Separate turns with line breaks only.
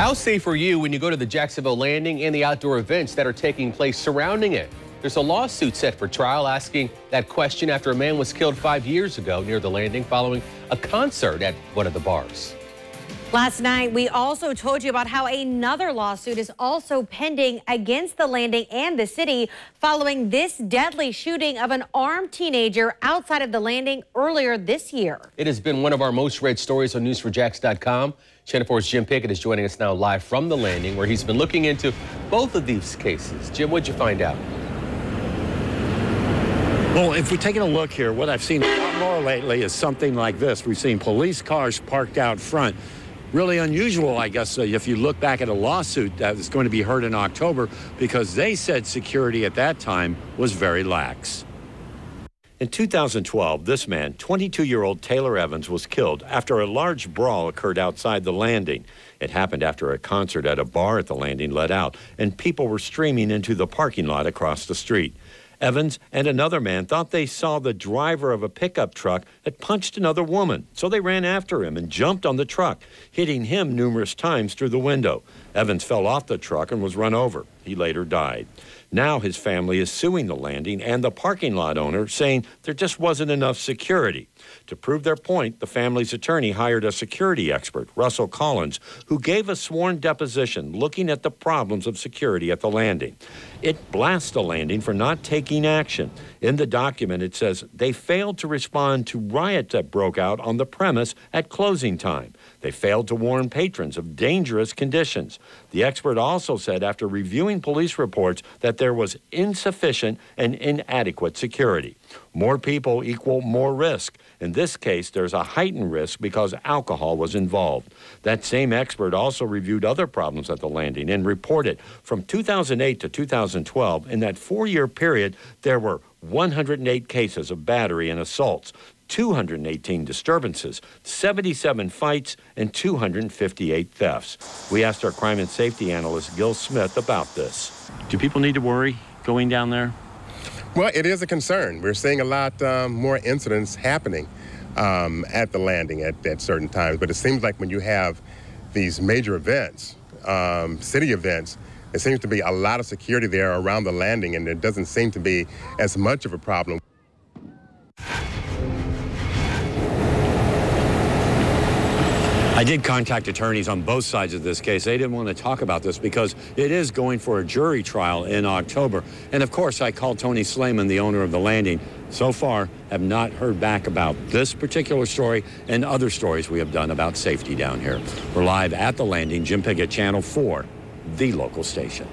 How safe are you when you go to the Jacksonville Landing and the outdoor events that are taking place surrounding it? There's a lawsuit set for trial asking that question after a man was killed 5 years ago near the Landing following a concert at one of the bars.
Last night, we also told you about how another lawsuit is also pending against the Landing and the city following this deadly shooting of an armed teenager outside of the Landing earlier this year. It
has been one of our most read stories on news4jax.com. Channel 4's Jim Pickett is joining us now live from the Landing, where he's been looking into both of these cases. Jim, what'd you find out?
Well, if we're taking a look here, what I've seen a lot more lately is something like this. We've seen police cars parked out front. Really unusual, I guess, if you look back at a lawsuit that is going to be heard in October, because they said security at that time was very lax. In 2012, this man, 22-year-old Taylor Evans, was killed after a large brawl occurred outside the Landing. It happened after a concert at a bar at the Landing let out, and people were streaming into the parking lot across the street. Evans and another man thought they saw the driver of a pickup truck that punched another woman, so they ran after him and jumped on the truck, hitting him numerous times through the window. Evans fell off the truck and was run over. He later died. Now his family is suing the Landing and the parking lot owner, saying there just wasn't enough security. To prove their point, the family's attorney hired a security expert, Russell Collins, who gave a sworn deposition looking at the problems of security at the Landing. It blasts the Landing for not taking action. In the document, it says they failed to respond to riots that broke out on the premise at closing time. They failed to warn patrons of dangerous conditions. The expert also said after reviewing police reports that there was insufficient and inadequate security. More people equal more risk. In this case, there's a heightened risk because alcohol was involved. That same expert also reviewed other problems at the Landing and reported from 2008 to 2012, in that 4-year period, there were 108 cases of battery and assaults, 218 disturbances, 77 fights, and 258 thefts. We asked our crime and safety analyst, Gil Smith, about this. Do people need to worry going down there?
Well, it is a concern. We're seeing a lot more incidents happening at the Landing at certain times. But it seems like when you have these major events, city events, there seems to be a lot of security there around the Landing, and it doesn't seem to be as much of a problem.
I did contact attorneys on both sides of this case. They didn't want to talk about this because it is going for a jury trial in October. And of course, I called Tony Slayman, the owner of the Landing. So far, have not heard back about this particular story and other stories we have done about safety down here. We're live at the Landing. Jim Pickett, Channel 4, the local station.